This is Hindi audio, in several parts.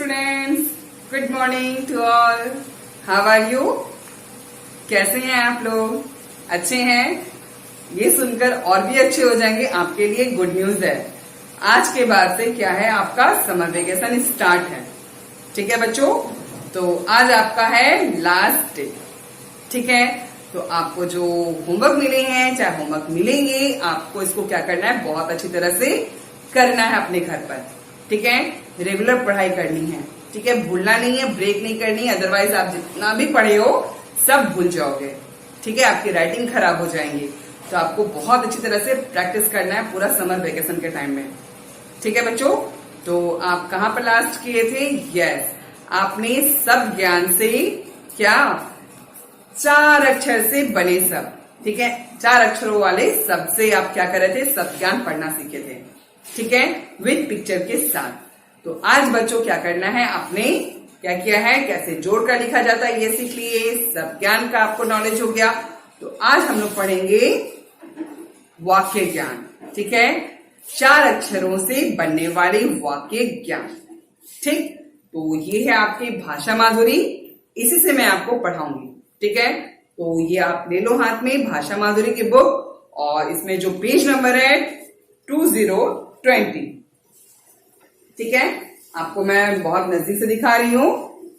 Students, good morning to all. How are you? कैसे हैं आप लोग? अच्छे हैं? ये सुनकर और भी अच्छे हो जाएंगे। आपके लिए गुड न्यूज है। आज के बाद से क्या है, आपका समर वेकेशन स्टार्ट है। ठीक है बच्चों, तो आज आपका है लास्ट डे। ठीक है, तो आपको जो होमवर्क मिले हैं, चाहे होमवर्क मिलेंगे, आपको इसको क्या करना है, बहुत अच्छी तरह से करना है अपने घर पर। ठीक है, रेगुलर पढ़ाई करनी है। ठीक है, भूलना नहीं है, ब्रेक नहीं करनी है, अदरवाइज आप जितना भी पढ़े हो सब भूल जाओगे। ठीक है, आपकी राइटिंग खराब हो जाएंगी। तो आपको बहुत अच्छी तरह से प्रैक्टिस करना है पूरा समर वेकेशन के टाइम में। ठीक है बच्चों, तो आप कहाँ पर लास्ट किए थे? यस, आपने सब ज्ञान से क्या, 4 अक्षर से बने सब। ठीक है, 4 अक्षरों वाले सब से आप क्या कर रहे थे, सब ज्ञान पढ़ना सीखे थे। ठीक है, विद पिक्चर के साथ। तो आज बच्चों क्या करना है, आपने क्या किया है, कैसे जोड़कर लिखा जाता है ये सीख लिए, सब ज्ञान का आपको नॉलेज हो गया। तो आज हम लोग पढ़ेंगे वाक्य ज्ञान। ठीक है, 4 अक्षरों से बनने वाले वाक्य ज्ञान। ठीक, तो ये है आपकी भाषा माधुरी, इसी से मैं आपको पढ़ाऊंगी। ठीक है, तो ये आप ले लो हाथ में भाषा माधुरी की बुक, और इसमें जो पेज नंबर है 2020। ठीक है, आपको मैं बहुत नजदीक से दिखा रही हूं।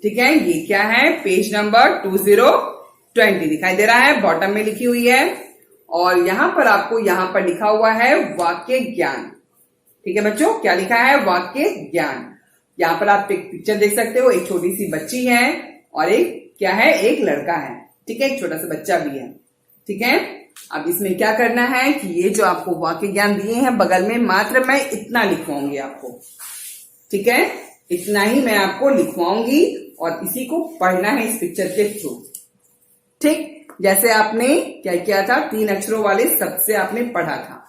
ठीक है, ये क्या है, पेज नंबर 2020 दिखाई दे रहा है, बॉटम में लिखी हुई है। और यहां पर आपको यहां पर लिखा हुआ है वाक्य ज्ञान। ठीक है बच्चों, क्या लिखा है, वाक्य ज्ञान। यहाँ पर आप एक पिक्चर देख सकते हो, एक छोटी सी बच्ची है और एक क्या है, एक लड़का है। ठीक है, एक छोटा सा बच्चा भी है। ठीक है, अब इसमें क्या करना है कि ये जो आपको वाक्य ज्ञान दिए हैं, बगल में मात्र मैं इतना लिखवाऊंगी आपको। ठीक है, इतना ही मैं आपको लिखवाऊंगी और इसी को पढ़ना है इस पिक्चर के थ्रू। ठीक, जैसे आपने क्या किया था, 3 अक्षरों वाले सबसे आपने पढ़ा था।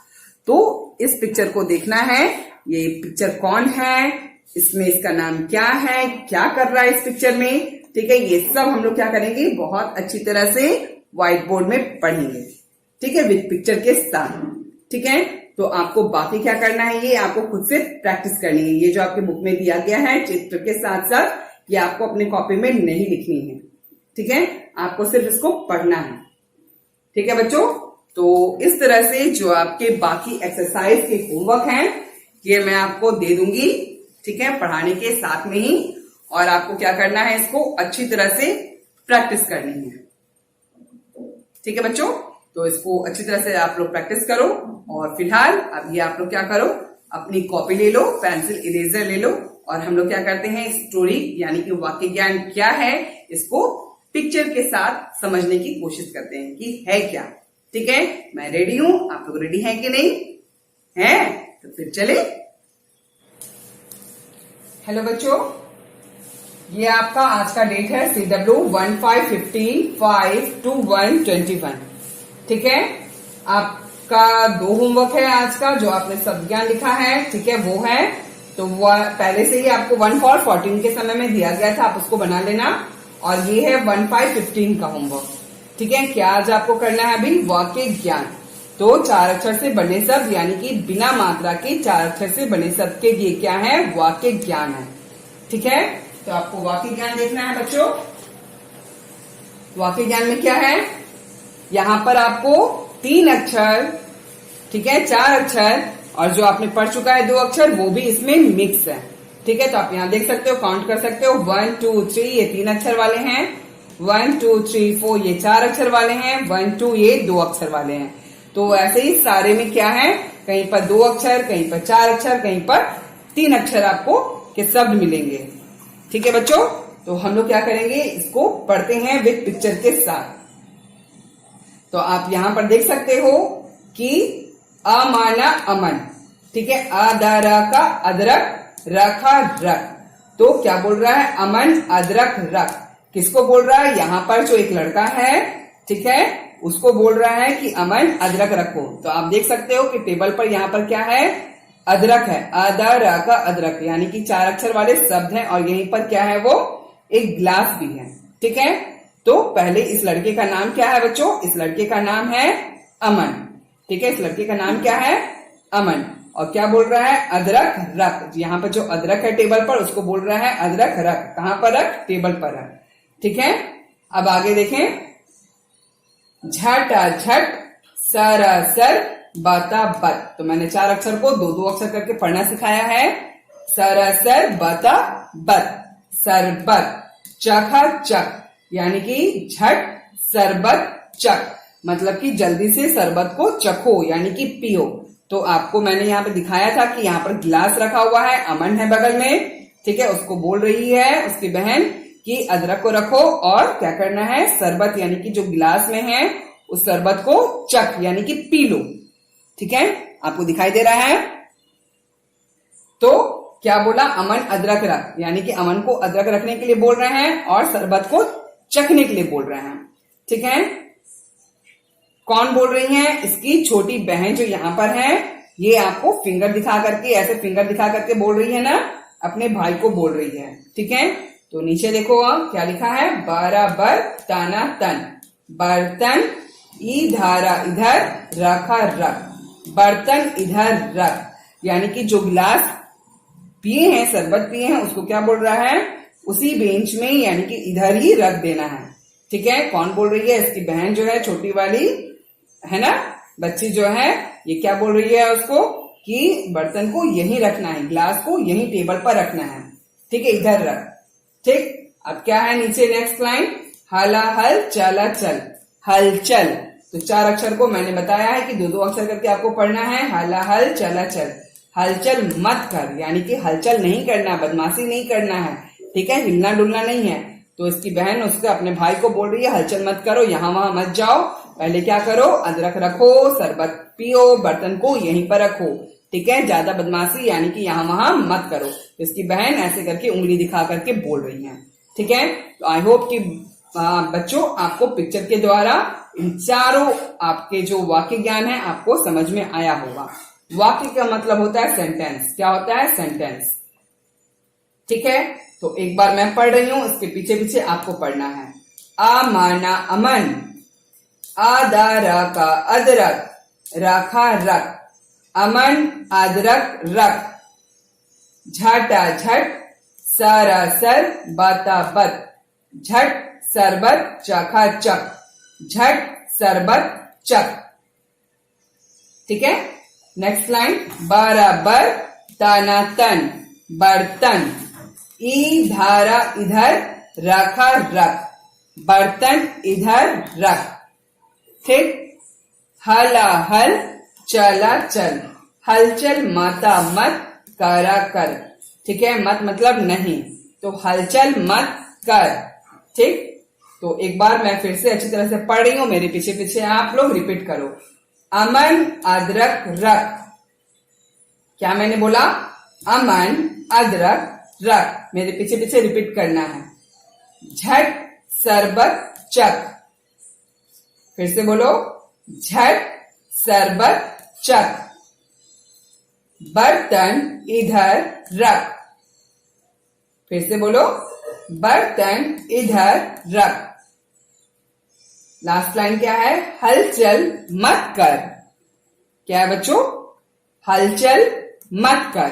तो इस पिक्चर को देखना है, ये पिक्चर कौन है, इसमें इसका नाम क्या है, क्या कर रहा है इस पिक्चर में। ठीक है, ये सब हम लोग क्या करेंगे, बहुत अच्छी तरह से व्हाइट बोर्ड में पढ़ेंगे। ठीक है, विद पिक्चर के साथ। ठीक है, तो आपको बाकी क्या करना है, ये आपको खुद से प्रैक्टिस करनी है। ये जो आपके बुक में दिया गया है चित्र के साथ साथ, ये आपको अपने कॉपी में नहीं लिखनी है। ठीक है, आपको सिर्फ इसको पढ़ना है। ठीक है बच्चों, तो इस तरह से जो आपके बाकी एक्सरसाइज के होमवर्क हैं, ये मैं आपको दे दूंगी। ठीक है, पढ़ाने के साथ में ही, और आपको क्या करना है, इसको अच्छी तरह से प्रैक्टिस करनी है। ठीक है बच्चों, तो इसको अच्छी तरह से आप लोग प्रैक्टिस करो। और फिलहाल अभी आप लोग क्या करो, अपनी कॉपी ले लो, पेंसिल इरेजर ले लो, और हम लोग क्या करते हैं, स्टोरी यानी कि वाक्य ज्ञान क्या है, इसको पिक्चर के साथ समझने की कोशिश करते हैं कि है क्या। ठीक है, मैं रेडी हूं, आप लोग रेडी हैं कि नहीं हैं? तो फिर चले। हेलो बच्चों, ये आपका आज का डेट है CW 15/15/5/2121। ठीक है, आपका 2 होमवर्क है आज का, जो आपने सब ज्ञान लिखा है। ठीक है, वो है, तो वो पहले से ही आपको 1/4/14 के समय में दिया गया था, आप उसको बना लेना। और ये है 1/5/15 का होमवर्क। ठीक है, क्या आज आपको करना है अभी, वाक्य ज्ञान। तो 4 अक्षर से बने शब्द, यानी कि बिना मात्रा के 4 अक्षर से बने शब्द के ये क्या है, वाक्य ज्ञान है। ठीक है, तो आपको वाक्य ज्ञान देखना है बच्चों। वाक्य ज्ञान में क्या है, यहां पर आपको 3 अक्षर, ठीक है, 4 अक्षर, और जो आपने पढ़ चुका है 2 अक्षर, वो भी इसमें मिक्स है। ठीक है, तो आप यहां देख सकते हो, काउंट कर सकते हो, 1 2 3 ये 3 अक्षर वाले हैं, 1 2 3 4 ये 4 अक्षर वाले हैं, 1 2 ये 2 अक्षर वाले हैं। तो ऐसे ही सारे में क्या है, कहीं पर 2 अक्षर, कहीं पर 4 अक्षर, कहीं पर 3 अक्षर आपको के शब्द मिलेंगे। ठीक है बच्चों, तो हम लोग क्या करेंगे, इसको पढ़ते हैं विद पिक्चर के साथ। तो आप यहां पर देख सकते हो कि अ माना अमन। ठीक है, अदरा का अदरक, रखा रख। तो क्या बोल रहा है, अमन अदरक रख। किसको बोल रहा है, यहां पर जो एक लड़का है, ठीक है, उसको बोल रहा है कि अमन अदरक रखो। तो आप देख सकते हो कि टेबल पर यहां पर क्या है, अदरक है, अदरा का अदरक, यानी कि 4 अक्षर वाले शब्द हैं। और यहीं पर क्या है, वो एक ग्लास भी है। ठीक है, तो पहले इस लड़के का नाम क्या है बच्चों, इस लड़के का नाम है अमन। ठीक है, इस लड़के का नाम क्या है, अमन। और क्या बोल रहा है, अदरक रख। यहाँ पर जो अदरक है टेबल पर, उसको बोल रहा है अदरक रख। कहां पर रख, टेबल पर रख। ठीक है, अब आगे देखें, झटा झट सरासर बता बत। तो मैंने 4 अक्षर को 2-2 अक्षर करके पढ़ना सिखाया है। सरासर बता बत, सरबत, चकाचक, यानी कि झट सरबत चक, मतलब कि जल्दी से शरबत को चखो, यानी कि पियो। तो आपको मैंने यहाँ पे दिखाया था कि यहाँ पर गिलास रखा हुआ है, अमन है बगल में। ठीक है, उसको बोल रही है उसकी बहन कि अदरक को रखो और क्या करना है, शरबत यानी कि जो गिलास में है उस शरबत को चख यानी कि पी लो। ठीक है, आपको दिखाई दे रहा है। तो क्या बोला, अमन अदरक रख, यानी कि अमन को अदरक रखने के लिए बोल रहे हैं और शरबत को चखने के लिए बोल रहे हैं। ठीक है, कौन बोल रही है, इसकी छोटी बहन जो यहाँ पर है। ये आपको फिंगर दिखा करके, ऐसे फिंगर दिखा करके बोल रही है ना, अपने भाई को बोल रही है। ठीक है, तो नीचे देखो आप क्या लिखा है, बराबर ताना तन, बर्तन ई धारा इधर रखा रख, बर्तन इधर रख, यानी कि जो गिलास पिए हैं, शरबत पिए हैं, उसको क्या बोल रहा है, उसी बेंच में यानी कि इधर ही रख देना है। ठीक है, कौन बोल रही है, इसकी बहन जो है छोटी वाली है ना, बच्ची जो है, ये क्या बोल रही है उसको कि बर्तन को यहीं रखना है, गिलास को यहीं टेबल पर रखना है। ठीक है, इधर रख। ठीक, अब क्या है नीचे नेक्स्ट लाइन, हला हल चला चल, हलचल। तो 4 अक्षर को मैंने बताया है कि 2-2 अक्षर करके आपको पढ़ना है। हला हल चला चल, हलचल मत कर, यानी कि हलचल नहीं करना, बदमाशी नहीं करना है। ठीक है, हिलना डुलना नहीं है। तो इसकी बहन उसके अपने भाई को बोल रही है हलचल मत करो, यहां वहां मत जाओ, पहले क्या करो, अदरक रखो, शरबत पियो, बर्तन को यहीं पर रखो। ठीक है, ज्यादा बदमाशी यानी कि यहां वहां मत करो। तो इसकी बहन ऐसे करके उंगली दिखा करके बोल रही है। ठीक है, तो आई होप कि बच्चों आपको पिक्चर के द्वारा इन चारों आपके जो वाक्य ज्ञान है आपको समझ में आया होगा। वाक्य का मतलब होता है सेंटेंस। क्या होता है, सेंटेंस। ठीक है, तो एक बार मैं पढ़ रही हूं, इसके पीछे पीछे आपको पढ़ना है। आ माना अमन, आदारा का अदरक, रखा रख, अमन अदरक रख, झटा झट सरासर बता बत, झट शरबत चखा चक, झट शरबत चक। ठीक है, नेक्स्ट लाइन, बराबर ताना तन, बर्तन ई धारा इधर रखा रख, बर्तन इधर रख। ठीक, हला हल चला चल, हलचल माता मत करा कर। ठीक है, मत मतलब नहीं, तो हलचल मत कर। ठीक, तो एक बार मैं फिर से अच्छी तरह से पढ़ रही हूं, मेरे पीछे पीछे आप लोग रिपीट करो। अमन अदरक रख, क्या मैंने बोला, अमन अदरक रख, मेरे पीछे पीछे रिपीट करना है। झट शरबत चख, फिर से बोलो, झट शरबत चख, बर्तन इधर रख, फिर से बोलो, बर्तन इधर रख। लास्ट लाइन क्या है, हलचल मत कर। क्या है बच्चों, हलचल मत कर।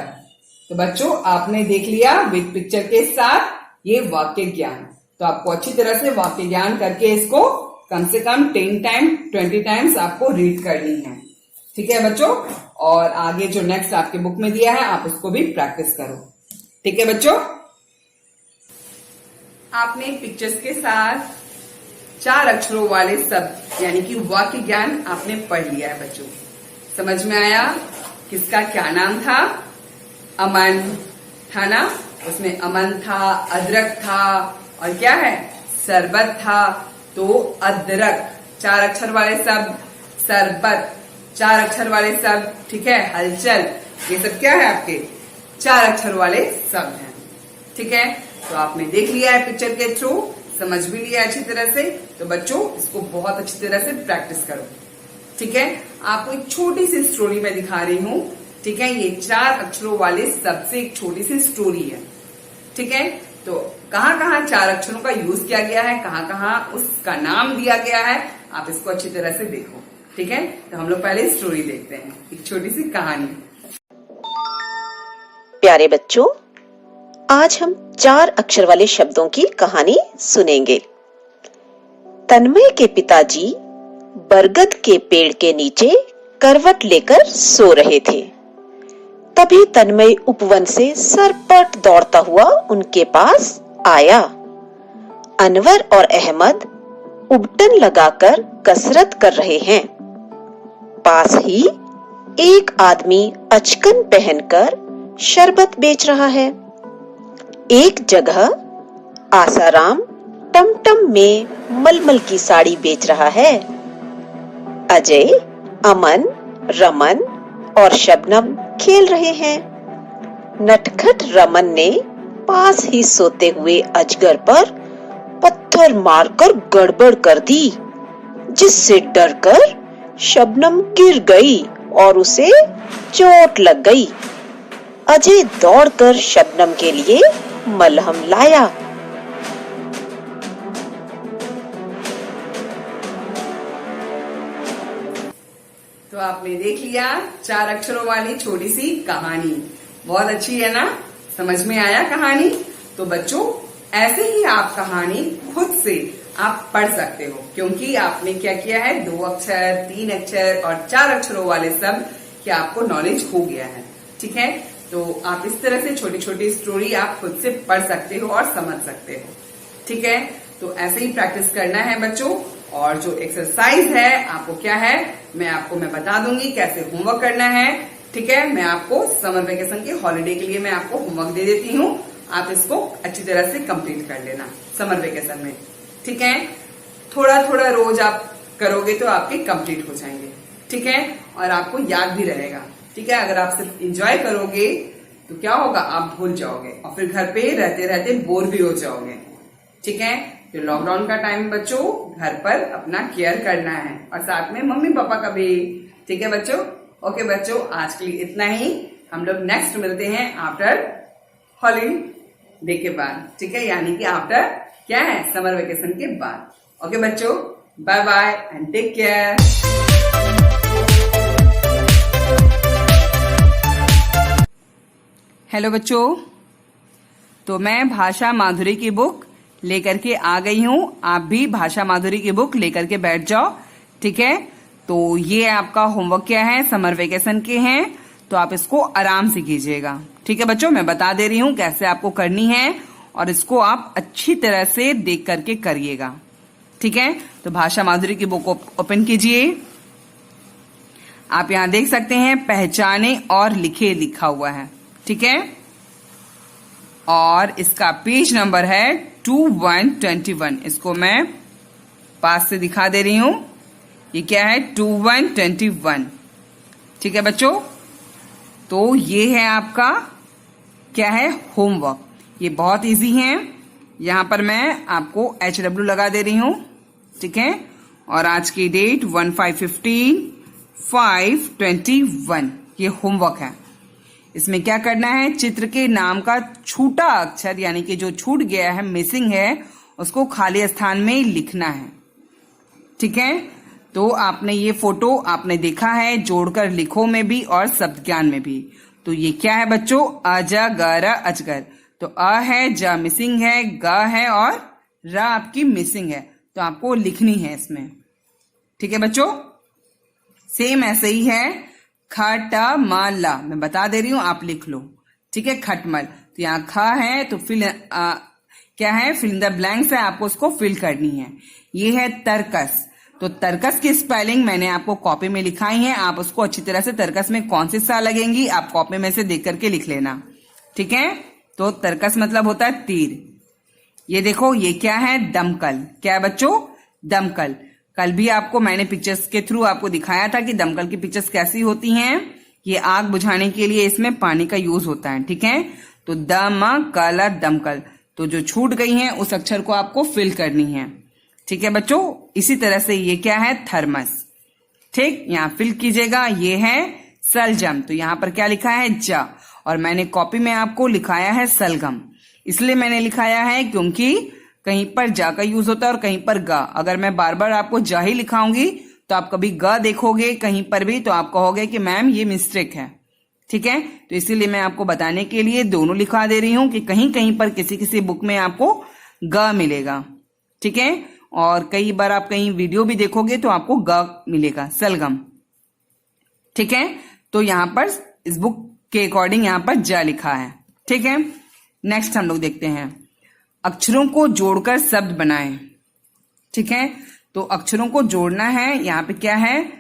तो बच्चों आपने देख लिया विद पिक्चर के साथ ये वाक्य ज्ञान। तो आपको अच्छी तरह से वाक्य ज्ञान करके इसको कम से कम 10 टाइम 20 टाइम्स आपको रीड करनी है। ठीक है बच्चों, और आगे जो नेक्स्ट आपके बुक में दिया है आप उसको भी प्रैक्टिस करो। ठीक है बच्चों, आपने पिक्चर्स के साथ 4 अक्षरों वाले शब्द यानी कि वाक्य ज्ञान आपने पढ़ लिया है बच्चों। समझ में आया किसका क्या नाम था, अमन था ना, उसमें अमन था, अदरक था और क्या है, शरबत था। तो अदरक 4 अक्षर वाले शब्द, शरबत 4 अक्षर वाले शब्द, ठीक है, हलचल ये सब क्या है आपके 4 अक्षर वाले शब्द हैं। ठीक है, तो आपने देख लिया है पिक्चर के थ्रू, समझ भी लिया अच्छी तरह से। तो बच्चों इसको बहुत अच्छी तरह से प्रैक्टिस करो। ठीक है, आपको एक छोटी सी स्टोरी मैं दिखा रही हूँ। ठीक है, ये 4 अक्षरों वाले शब्द से एक छोटी सी स्टोरी है। ठीक है, तो कहाँ कहाँ 4 अक्षरों का यूज किया गया है, कहाँ कहाँ उसका नाम दिया गया है, आप इसको अच्छी तरह से देखो। ठीक है, तो हम लोग पहले स्टोरी देखते हैं, एक छोटी सी कहानी। प्यारे बच्चों, आज हम 4 अक्षर वाले शब्दों की कहानी सुनेंगे। तन्मय के पिताजी बरगद के पेड़ के नीचे करवट लेकर सो रहे थे। तभी तन्मय उपवन से सरपट दौड़ता हुआ उनके पास आया। अनवर और अहमद उबटन लगाकर कसरत कर रहे हैं। पास ही एक आदमी अचकन पहनकर शरबत बेच रहा है। एक जगह आसाराम टमटम में मलमल की साड़ी बेच रहा है। अजय, अमन, रमन और शबनम खेल रहे हैं। नटखट रमन ने पास ही सोते हुए अजगर पर पत्थर मारकर गड़बड़ कर दी, जिससे डरकर शबनम गिर गई और उसे चोट लग गई। अजय दौड़कर शबनम के लिए मलहम लाया। तो आपने देख लिया 4 अक्षरों वाली छोटी सी कहानी। बहुत अच्छी है ना? समझ में आया कहानी? तो बच्चों, ऐसे ही आप कहानी खुद से आप पढ़ सकते हो, क्योंकि आपने क्या किया है, 2 अक्षर, 3 अक्षर और 4 अक्षरों वाले शब्द की आपको नॉलेज हो गया है। ठीक है, तो आप इस तरह से छोटी छोटी स्टोरी आप खुद से पढ़ सकते हो और समझ सकते हो। ठीक है, तो ऐसे ही प्रैक्टिस करना है बच्चों। और जो एक्सरसाइज है आपको क्या है, मैं बता दूंगी कैसे होमवर्क करना है। ठीक है, मैं आपको समर वेकेशन के हॉलिडे के लिए मैं आपको होमवर्क दे देती हूँ। आप इसको अच्छी तरह से कंप्लीट कर लेना समर वेकेशन में। ठीक है, थोड़ा थोड़ा रोज आप करोगे तो आपके कंप्लीट हो जाएंगे। ठीक है, और आपको याद भी रहेगा। ठीक है, अगर आप सिर्फ एंजॉय करोगे तो क्या होगा, आप भूल जाओगे और फिर घर पे रहते रहते बोर भी हो जाओगे। ठीक है, तो लॉकडाउन का टाइम बच्चों घर पर अपना केयर करना है और साथ में मम्मी पापा का भी। ठीक है बच्चों? ओके बच्चों, आज के लिए इतना ही। हम लोग नेक्स्ट मिलते हैं आफ्टर हॉलीडे के बाद। ठीक है, यानी कि आफ्टर क्या है, समर वेकेशन के बाद। ओके बच्चों, bye bye and take care. Hello बच्चों, तो मैं भाषा माधुरी की बुक लेकर के आ गई हूँ। आप भी भाषा माधुरी की बुक लेकर के बैठ जाओ। ठीक है, तो ये आपका होमवर्क क्या है, समर वेकेशन के हैं, तो आप इसको आराम से कीजिएगा। ठीक है बच्चों, मैं बता दे रही हूँ कैसे आपको करनी है और इसको आप अच्छी तरह से देख करके करिएगा। ठीक है, तो भाषा माधुरी की बुक ओपन कीजिए। आप यहां देख सकते हैं पहचाने और लिखे लिखा हुआ है। ठीक है, और इसका पेज नंबर है 2121। इसको मैं पास से दिखा दे रही हूं। ये क्या है, 2121। ठीक है बच्चों, तो ये है आपका क्या है, होमवर्क। ये बहुत इजी है। यहां पर मैं आपको HW लगा दे रही हूं। ठीक है, और आज की डेट 15/15/5/21। ये होमवर्क है। इसमें क्या करना है, चित्र के नाम का छूटा अक्षर यानी कि जो छूट गया है, मिसिंग है, उसको खाली स्थान में लिखना है। ठीक है, तो आपने ये फोटो आपने देखा है, जोड़कर लिखो में भी और शब्द ज्ञान में भी। तो ये क्या है बच्चों, अजगर अजगर। तो अ है, ज मिसिंग है, ग है और र आपकी मिसिंग है, तो आपको लिखनी है इसमें। ठीक है बच्चों, सेम ऐसे ही है, खटमल। मैं बता दे रही हूं, आप लिख लो। ठीक है, खटमल। तो यहाँ ख है तो फिल क्या है, फिल इन द ब्लैंक्स है, आपको उसको फिल करनी है। ये है तरकस। तो तरकस की स्पेलिंग मैंने आपको कॉपी में लिखाई है। आप उसको अच्छी तरह से, तरकस में कौन सी सा लगेंगी आप कॉपी में से देख करके लिख लेना। ठीक है, तो तरकस मतलब होता है तीर। ये देखो, ये क्या है, दमकल। क्या है बच्चों, दमकल। कल भी आपको मैंने पिक्चर्स के थ्रू आपको दिखाया था कि दमकल की पिक्चर्स कैसी होती हैं। ये आग बुझाने के लिए इसमें पानी का यूज होता है। ठीक है, तो दमकल, दमकल। तो जो छूट गई है उस अक्षर को आपको फिल करनी है। ठीक है बच्चों, इसी तरह से ये क्या है, थर्मस। ठीक, यहाँ फिल कीजिएगा। ये है सलजम। तो यहाँ पर क्या लिखा है, ज, और मैंने कॉपी में आपको लिखाया है सलगम। इसलिए मैंने लिखाया है क्योंकि कहीं पर जा का यूज होता है और कहीं पर ग। अगर मैं बार बार आपको जा ही लिखाऊंगी तो आप कभी ग देखोगे कहीं पर भी तो आप कहोगे कि मैम ये मिस्टेक है। ठीक है, तो इसीलिए मैं आपको बताने के लिए दोनों लिखवा दे रही हूं कि कहीं कहीं पर किसी किसी बुक में आपको ग मिलेगा। ठीक है, और कई बार आप कहीं वीडियो भी देखोगे तो आपको ग मिलेगा, सलगम। ठीक है, तो यहां पर इस बुक के अकॉर्डिंग यहां पर ज लिखा है। ठीक है, नेक्स्ट हम लोग देखते हैं, अक्षरों को जोड़कर शब्द बनाएं। ठीक है, तो अक्षरों को जोड़ना है। यहाँ पे क्या है,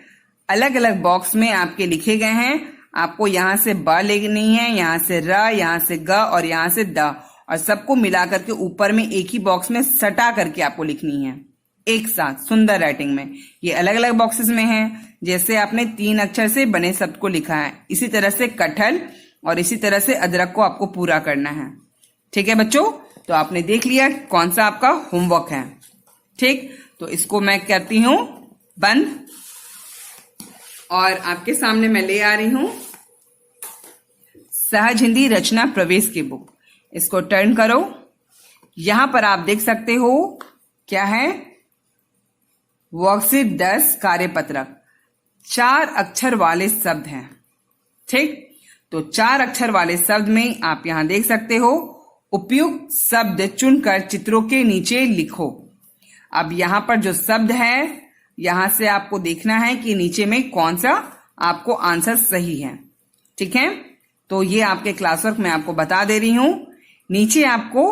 अलग अलग बॉक्स में आपके लिखे गए हैं। आपको यहाँ से ब लेनी है, यहाँ से र, यहाँ से ग और यहाँ से द, और सबको मिला करके ऊपर में एक ही बॉक्स में सटा करके आपको लिखनी है एक साथ सुंदर राइटिंग में। ये अलग अलग बॉक्सेस में है, जैसे आपने 3 अक्षर से बने शब्द को लिखा है, इसी तरह से कटहल और इसी तरह से अदरक को आपको पूरा करना है। ठीक है बच्चों, तो आपने देख लिया कौन सा आपका होमवर्क है। ठीक, तो इसको मैं करती हूं बंद और आपके सामने मैं ले आ रही हूं सहज हिंदी रचना प्रवेश की बुक। इसको टर्न करो। यहां पर आप देख सकते हो क्या है, वर्कशीट 10 कार्यपत्रक 4 अक्षर वाले शब्द हैं। ठीक, तो 4 अक्षर वाले शब्द में आप यहां देख सकते हो, उपयुक्त शब्द चुनकर चित्रों के नीचे लिखो। अब यहां पर जो शब्द है, यहां से आपको देखना है कि नीचे में कौन सा आपको आंसर सही है। ठीक है, तो ये आपके क्लास वर्क मैं आपको बता दे रही हूं। नीचे आपको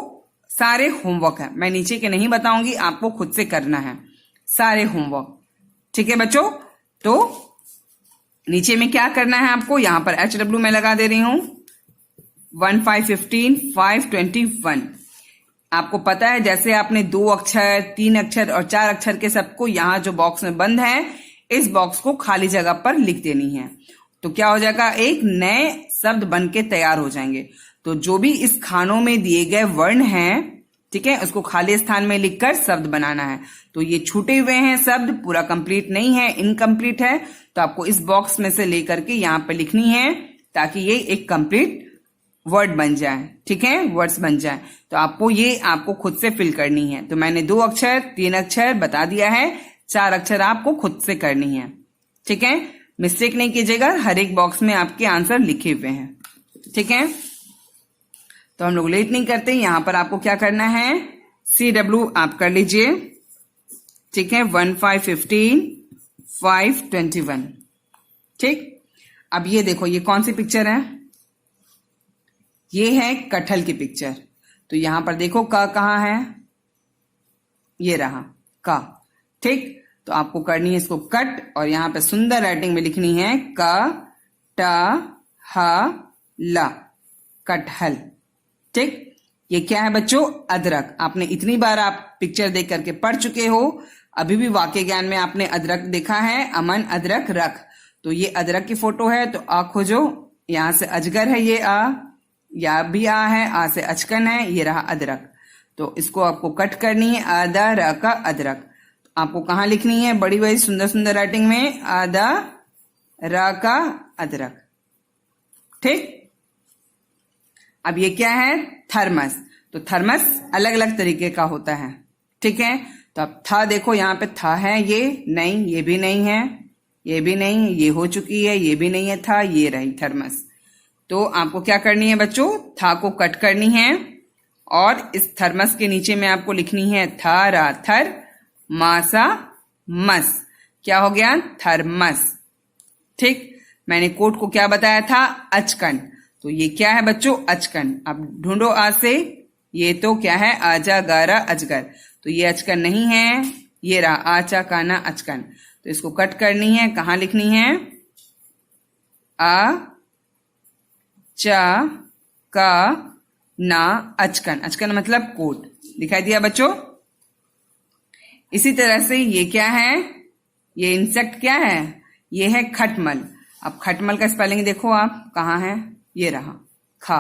सारे होमवर्क है, मैं नीचे के नहीं बताऊंगी, आपको खुद से करना है सारे होमवर्क। ठीक है बच्चों, तो नीचे में क्या करना है आपको, यहां पर HW मैं लगा दे रही हूं 1 5 15 5 21। आपको पता है जैसे आपने 2 अक्षर 3 अक्षर और 4 अक्षर के सबको यहां जो बॉक्स में बंद है, इस बॉक्स को खाली जगह पर लिख देनी है, तो क्या हो जाएगा, एक नए शब्द बन के तैयार हो जाएंगे। तो जो भी इस खानों में दिए गए वर्ण हैं, ठीक है, उसको खाली स्थान में लिखकर शब्द बनाना है। तो ये छूटे हुए हैं शब्द, पूरा कंप्लीट नहीं है, इनकम्प्लीट है, तो आपको इस बॉक्स में से लेकर के यहाँ पे लिखनी है ताकि ये एक कंप्लीट वर्ड बन जाए। ठीक है, वर्ड्स बन जाए, तो आपको खुद से फिल करनी है। तो मैंने 2 अक्षर 3 अक्षर बता दिया है, 4 अक्षर आपको खुद से करनी है। ठीक है, मिस्टेक नहीं कीजिएगा, हर एक बॉक्स में आपके आंसर लिखे हुए हैं। ठीक है, तो हम लोग लेट नहीं करते, यहां पर आपको क्या करना है, CW आप कर लीजिए। ठीक है, 1 5 15 5 21। ठीक, अब ये देखो, ये कौन सी पिक्चर है, ये है कटहल की पिक्चर। तो यहां पर देखो क कहाँ है, ये रहा क। ठीक, तो आपको करनी है इसको कट, और यहां पे सुंदर राइटिंग में लिखनी है क ट ह ल, कटहल। ठीक, ये क्या है बच्चों, अदरक। आपने इतनी बार आप पिक्चर देख करके पढ़ चुके हो, अभी भी वाक्य ज्ञान में आपने अदरक देखा है, अमन अदरक रख, तो ये अदरक की फोटो है। तो आ खोजो, यहां से अजगर है, ये या भी आ है, आ से अचकन है, ये रहा अदरक। तो इसको आपको कट करनी है, आदा र का अदरक। आपको कहाँ लिखनी है, बड़ी बड़ी सुंदर सुंदर राइटिंग में, आदा र का अदरक। ठीक, अब ये क्या है, थर्मस। तो थर्मस अलग अलग तरीके का होता है। ठीक है, तो अब था देखो, यहाँ पे था है, ये नहीं, ये भी नहीं है, ये भी नहीं, ये हो चुकी है, ये भी नहीं है, था, ये रही थर्मस। तो आपको क्या करनी है बच्चों, था को कट करनी है, और इस थर्मस के नीचे में आपको लिखनी है था रा थर मासा मस। क्या हो गया, थर्मस। ठीक, मैंने कोट को क्या बताया था, अचकन। तो ये क्या है बच्चों, अचकन। अब ढूंढो आ से, ये तो क्या है, आजा गारा अजगर, तो ये अचकन नहीं है, ये रहा आचा काना अचकन। तो इसको कट करनी है, कहाँ लिखनी है, आ चा का ना अचकन। अचकन मतलब कोट, दिखाई दिया बच्चों। इसी तरह से ये क्या है, ये इंसेक्ट क्या है, ये है खटमल। अब खटमल का स्पेलिंग देखो आप, कहाँ है, ये रहा खा।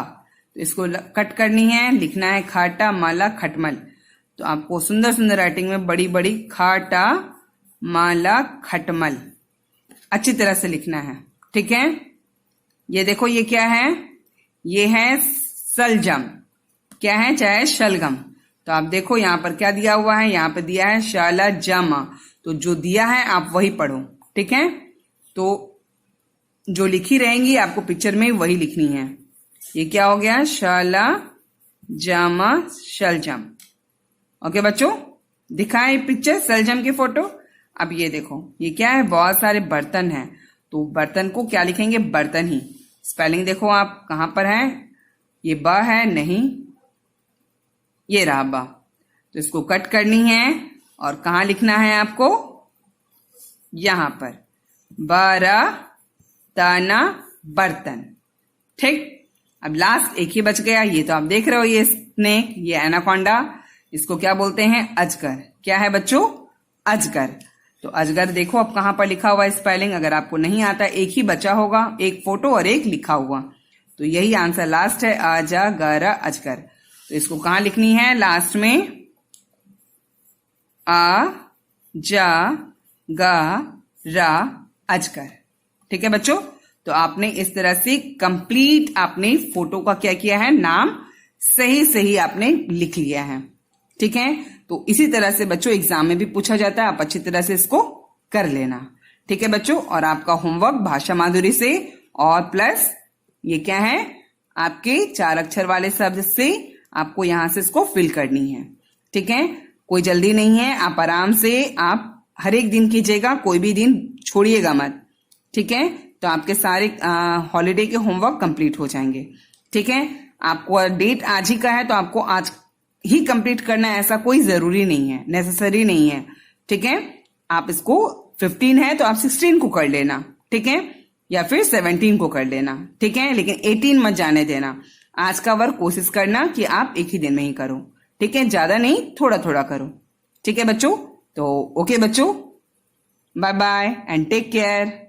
तो इसको कट करनी है, लिखना है खाटा माला खटमल। तो आपको सुंदर सुंदर राइटिंग में बड़ी बड़ी खाटा माला खटमल अच्छी तरह से लिखना है। ठीक है, ये देखो, ये क्या है, ये है सलजम। क्या है, चाहे शलगम। तो आप देखो यहाँ पर क्या दिया हुआ है, यहाँ पे दिया है शाला जामा। तो जो दिया है आप वही पढ़ो। ठीक है, तो जो लिखी रहेंगी आपको पिक्चर में वही लिखनी है। ये क्या हो गया? शाला जामा शलजम। ओके बच्चों, दिखाएं पिक्चर शलजम की फोटो। अब ये देखो, ये क्या है? बहुत सारे बर्तन हैं, तो बर्तन को क्या लिखेंगे? बर्तन ही। स्पेलिंग देखो आप कहां पर है? ये ब है नहीं, ये रहा बा। तो इसको कट करनी है और कहां लिखना है आपको? यहां पर बारा ताना बर्तन। ठीक, अब लास्ट एक ही बच गया। ये तो आप देख रहे हो, ये स्नेक, ये एनाकोंडा, इसको क्या बोलते हैं? अजगर। क्या है बच्चों? अजगर। तो अजगर देखो अब कहां पर लिखा हुआ है स्पेलिंग। अगर आपको नहीं आता, एक ही बचा होगा, एक फोटो और एक लिखा हुआ, तो यही आंसर लास्ट है, अजगर अजगर। तो इसको कहां लिखनी है? लास्ट में आ जा गा रा अजगर। ठीक है बच्चों, तो आपने इस तरह से कंप्लीट आपने फोटो का क्या किया है? नाम सही सही आपने लिख लिया है। ठीक है, तो इसी तरह से बच्चों एग्जाम में भी पूछा जाता है, आप अच्छी तरह से इसको कर लेना। ठीक है बच्चों, और आपका होमवर्क भाषा माधुरी से और प्लस ये क्या है? आपके 4 अक्षर वाले शब्द से आपको यहां से इसको फिल करनी है। ठीक है, कोई जल्दी नहीं है, आप आराम से आप हर एक दिन कीजिएगा, कोई भी दिन छोड़िएगा मत। ठीक है, तो आपके सारे हॉलीडे के होमवर्क कंप्लीट हो जाएंगे। ठीक है, आपको डेट आज ही का है तो आपको आज ही कंप्लीट करना है, ऐसा कोई जरूरी नहीं है, नेसेसरी नहीं है। ठीक है, आप इसको 15 है तो आप 16 को कर लेना। ठीक है, या फिर 17 को कर लेना। ठीक है, लेकिन 18 मत जाने देना। आज का वर्क कोशिश करना कि आप एक ही दिन में ही करो। ठीक है, ज्यादा नहीं, थोड़ा थोड़ा करो। ठीक है बच्चों, तो ओके बच्चों, bye bye and take care.